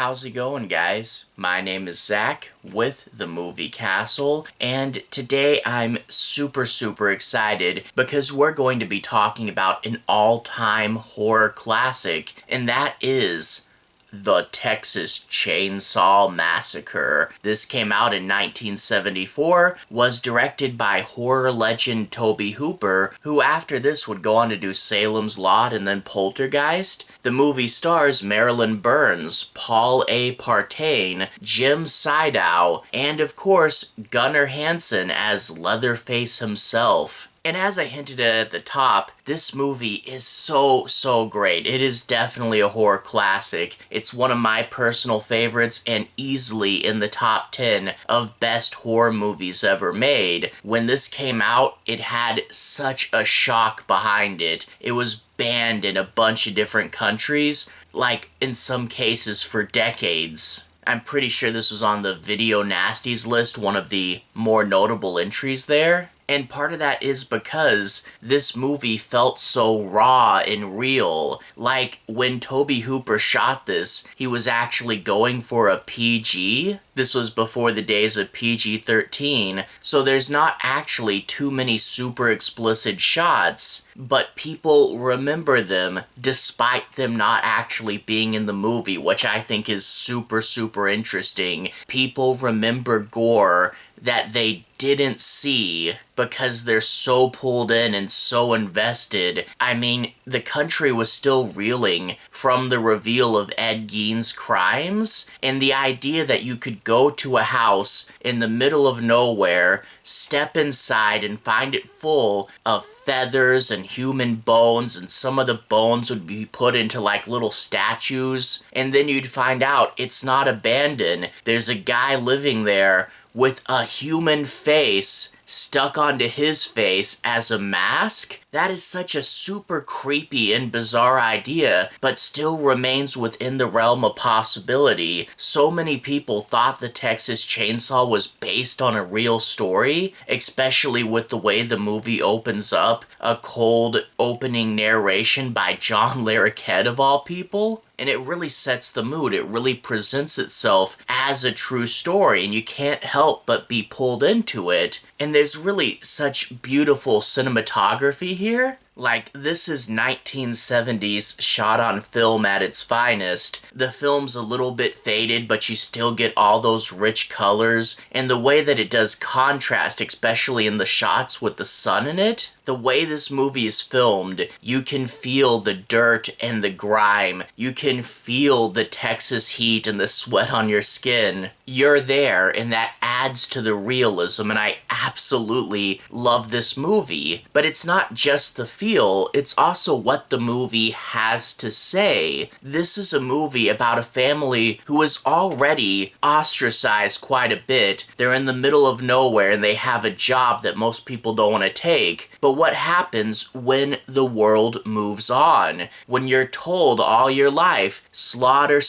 how's it going, guys? My name is Zach with the Movie Castle, and today I'm super excited because we're going to be talking about an all-time horror classic, and that is the Texas Chain Saw Massacre. This came out in 1974, was directed by horror legend Tobe Hooper, who after this would go on to do Salem's Lot and then Poltergeist. The movie stars Marilyn Burns, Paul A. Partain, Jim Siedow, and of course Gunnar Hansen as Leatherface himself. And as I hinted at the top, this movie is so great. It is definitely a horror classic. It's one of my personal favorites and easily in the top 10 of best horror movies ever made. When this came out, it had such a shock behind it. It was banned in a bunch of different countries, like in some cases for decades. I'm pretty sure this was on the Video Nasties list, one of the more notable entries there. And part of that is because this movie felt so raw and real. Like, when Tobe Hooper shot this, he was actually going for a PG. This was before the days of PG-13, so there's not actually too many super explicit shots, but people remember them despite them not actually being in the movie, which I think is super interesting. People remember gore that they didn't see because they're so pulled in and so invested. I mean, the country was still reeling from the reveal of Ed Gein's crimes, and the idea that you could go to a house in the middle of nowhere, step inside and find it full of feathers and human bones, and some of the bones would be put into like little statues, and then you'd find out it's not abandoned. There's a guy living there with a human face stuck onto his face as a mask. That is such a super creepy and bizarre idea, but still remains within the realm of possibility. So many people thought the Texas Chainsaw was based on a real story, especially with the way the movie opens up, a cold opening narration by John Larroquette of all people. And it really sets the mood. It really presents itself as a true story, and you can't help but be pulled into it. And there's really such beautiful cinematography here. Like, this is 1970s shot on film at its finest. The film's a little bit faded, but you still get all those rich colors, and the way that it does contrast, especially in the shots with the sun in it. The way this movie is filmed, you can feel the dirt and the grime. You can feel the Texas heat and the sweat on your skin. You're there, and that adds to the realism, and I absolutely love this movie. But it's not just the feel, it's also what the movie has to say. This is a movie about a family who is already ostracized quite a bit. They're in the middle of nowhere, and they have a job that most people don't want to take. But what happens when the world moves on? When you're told all your life, slaughter,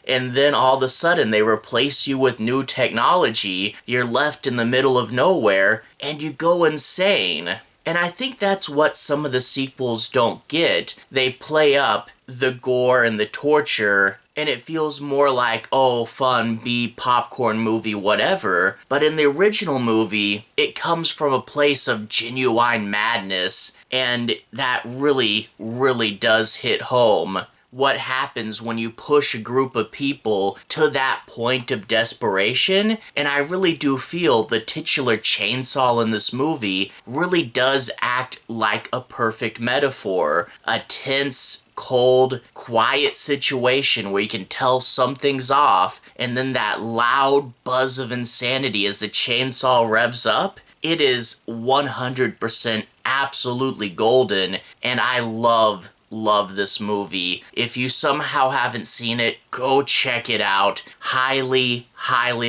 and then all of a sudden they replace you with new technology, you're left in the middle of nowhere, and you go insane. And I think that's what some of the sequels don't get. They play up the gore and the torture, and it feels more like, oh, fun, popcorn movie, whatever. But in the original movie, it comes from a place of genuine madness, and that really does hit home. What happens when you push a group of people to that point of desperation, and I really do feel the titular chainsaw in this movie really does act like a perfect metaphor. A tense, cold, quiet situation where you can tell something's off, and then that loud buzz of insanity as the chainsaw revs up. It is 100% absolutely golden, and I love this movie. If you somehow haven't seen it, go check it out. Highly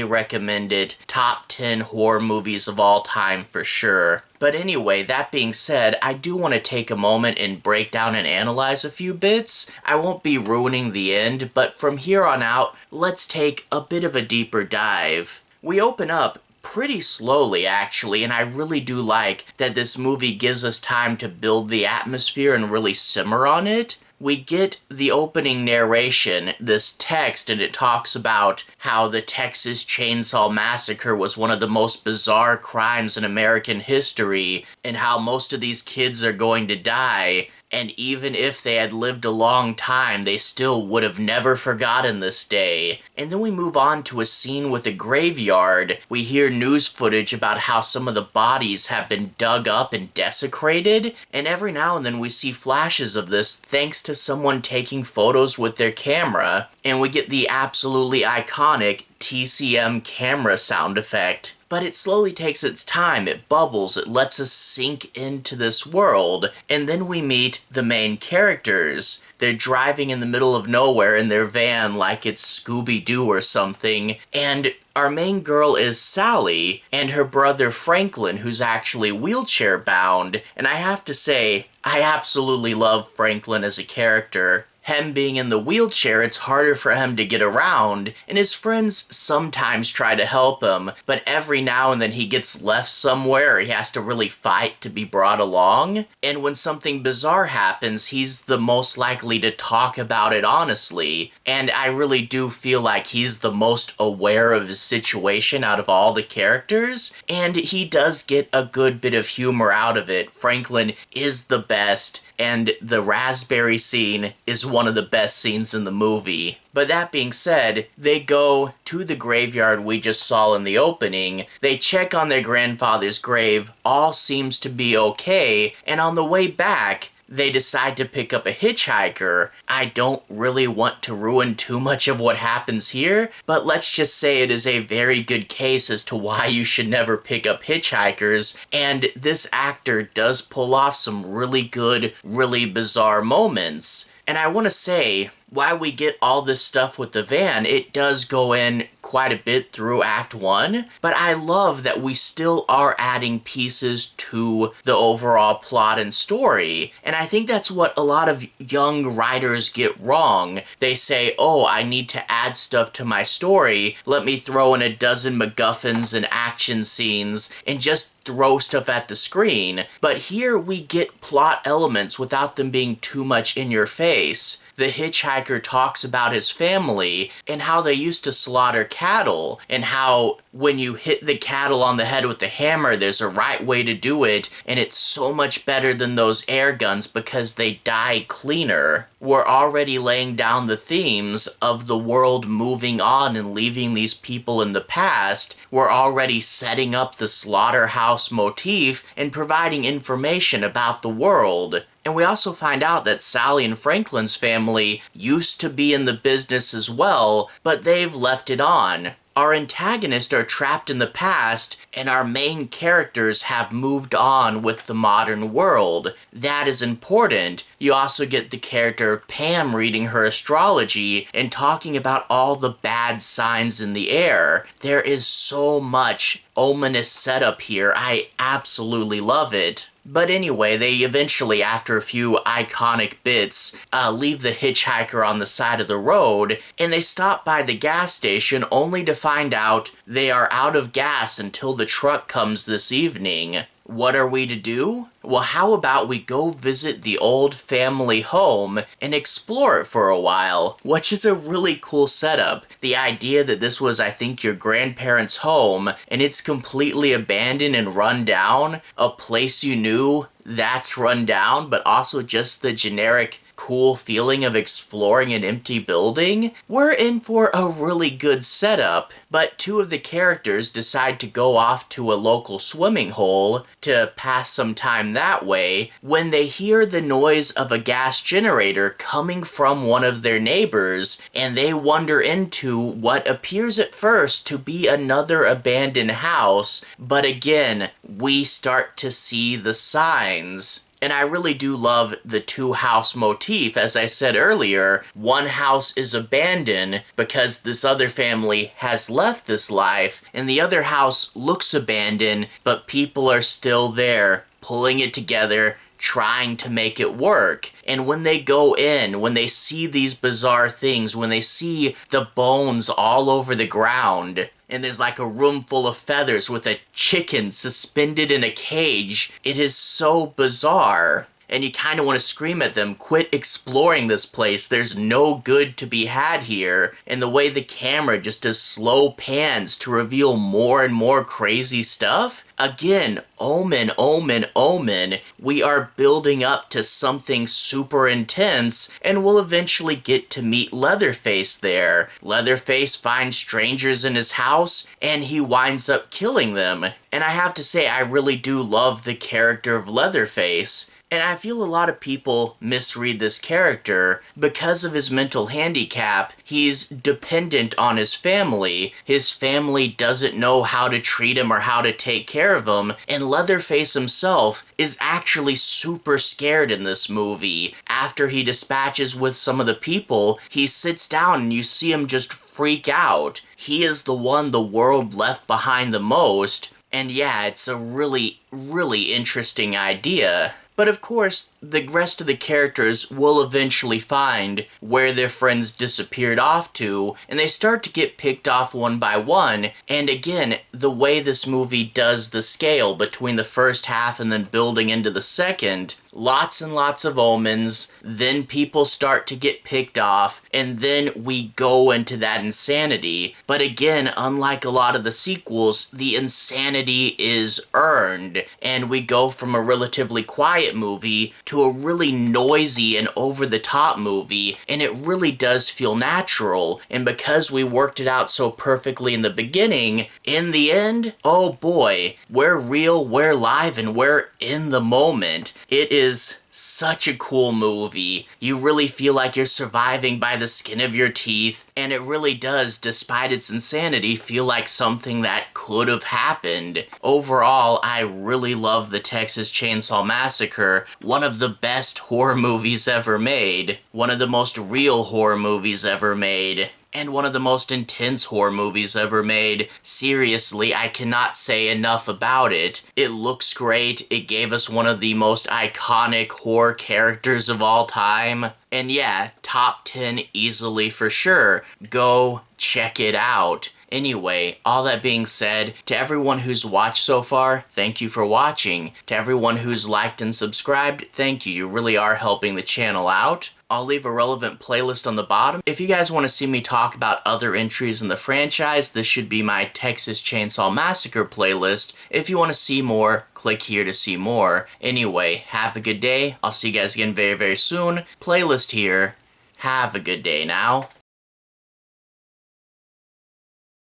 recommend it. Top 10 horror movies of all time for sure. But anyway, that being said, I do want to take a moment and break down and analyze a few bits. I won't be ruining the end, but from here on out, let's take a bit of a deeper dive. We open up pretty slowly, actually, and I really do like that this movie gives us time to build the atmosphere and really simmer on it. we get the opening narration, this text, and it talks about how the Texas Chain Saw Massacre was one of the most bizarre crimes in American history, and how most of these kids are going to die. And even if they had lived a long time, they still would have never forgotten this day. And then we move on to a scene with a graveyard. We hear news footage about how some of the bodies have been dug up and desecrated. And every now and then we see flashes of this thanks to someone taking photos with their camera. And we get the absolutely iconic TCM camera sound effect. But it slowly takes its time, it bubbles, it lets us sink into this world, and then we meet the main characters. They're driving in the middle of nowhere in their van like it's Scooby-Doo or something, and our main girl is Sally, and her brother Franklin, who's actually wheelchair-bound, and I have to say, I absolutely love Franklin as a character. Him being in the wheelchair, it's harder for him to get around, and his friends sometimes try to help him, but every now and then he gets left somewhere, he has to really fight to be brought along, and when something bizarre happens, he's the most likely to talk about it honestly, and I really do feel like he's the most aware of his situation out of all the characters, and he does get a good bit of humor out of it. Franklin is the best, and the raspberry scene is one of the best scenes in the movie. But that being said, they go to the graveyard we just saw in the opening, they check on their grandfather's grave, all seems to be okay, and on the way back, they decide to pick up a hitchhiker. I don't really want to ruin too much of what happens here, but let's just say it is a very good case as to why you should never pick up hitchhikers, and this actor does pull off some really good, really bizarre moments. And I want to say, while we get all this stuff with the van, it does go in quite a bit through Act 1, but I love that we still are adding pieces to the overall plot and story, and I think that's what a lot of young writers get wrong. They say, oh, I need to add stuff to my story, let me throw in a dozen MacGuffins and action scenes, and just throw stuff at the screen. But here we get plot elements without them being too much in your face. The hitchhiker talks about his family and how they used to slaughter cattle, and how when you hit the cattle on the head with the hammer, there's a right way to do it, and it's so much better than those air guns because they die cleaner. We're already laying down the themes of the world moving on and leaving these people in the past. We're already setting up the slaughterhouse motif and providing information about the world. And we also find out that Sally and Franklin's family used to be in the business as well, but they've left it on. Our antagonists are trapped in the past, and our main characters have moved on with the modern world. That is important. You also get the character Pam reading her astrology and talking about all the bad signs in the air. There is so much ominous setup here. I absolutely love it. But anyway, they eventually, after a few iconic bits, leave the hitchhiker on the side of the road, and they stop by the gas station only to find out they are out of gas until the truck comes this evening. What are we to do? Well, how about we go visit the old family home and explore it for a while, which is a really cool setup. The idea that this was, I think, your grandparents' home, and it's completely abandoned and run down, a place you knew that's run down, but also just the generic cool feeling of exploring an empty building, we're in for a really good setup. But two of the characters decide to go off to a local swimming hole to pass some time that way when they hear the noise of a gas generator coming from one of their neighbors, and they wander into what appears at first to be another abandoned house, but again, we start to see the signs. And I really do love the two-house motif. As I said earlier, one house is abandoned because this other family has left this life, and the other house looks abandoned, but people are still there, pulling it together, trying to make it work. And when they go in, when they see these bizarre things, when they see the bones all over the ground, and there's like a room full of feathers with a chicken suspended in a cage, it is so bizarre. and you kind of want to scream at them, quit exploring this place, there's no good to be had here. And the way the camera just does slow pans to reveal more and more crazy stuff. Again, omen, omen, omen. We are building up to something super intense, and we'll eventually get to meet Leatherface there. Leatherface finds strangers in his house, and he winds up killing them. And I have to say, I really do love the character of Leatherface. And I feel a lot of people misread this character. Because of his mental handicap, he's dependent on his family. His family doesn't know how to treat him or how to take care of him. And Leatherface himself is actually super scared in this movie. After he dispatches with some of the people, he sits down and you see him just freak out. He is the one the world left behind the most. And yeah, it's a really, really interesting idea. But of course, the rest of the characters will eventually find where their friends disappeared off to, and they start to get picked off one by one. And again, the way this movie does the scale between the first half and then building into the second, lots and lots of omens, then people start to get picked off, and then we go into that insanity. But again, unlike a lot of the sequels, the insanity is earned, and we go from a relatively quiet movie to a really noisy and over-the-top movie, and it really does feel natural. And because we worked it out so perfectly in the beginning, in the end, oh boy, we're real, we're live, and we're in the moment. It is such a cool movie. You really feel like you're surviving by the skin of your teeth, and it really does, despite its insanity, feel like something that could have happened. Overall, I really love the Texas Chain Saw Massacre, one of the best horror movies ever made, one of the most real horror movies ever made, and one of the most intense horror movies ever made. Seriously, I cannot say enough about it. It looks great, it gave us one of the most iconic horror characters of all time, and yeah, top 10 easily for sure. Go check it out. Anyway, all that being said, to everyone who's watched so far, thank you for watching. To everyone who's liked and subscribed, thank you. You really are helping the channel out. I'll leave a relevant playlist on the bottom. If you guys want to see me talk about other entries in the franchise, this should be my Texas Chain Saw Massacre playlist. If you want to see more, click here to see more. Anyway, have a good day. I'll see you guys again very, very soon. Playlist here. Have a good day now.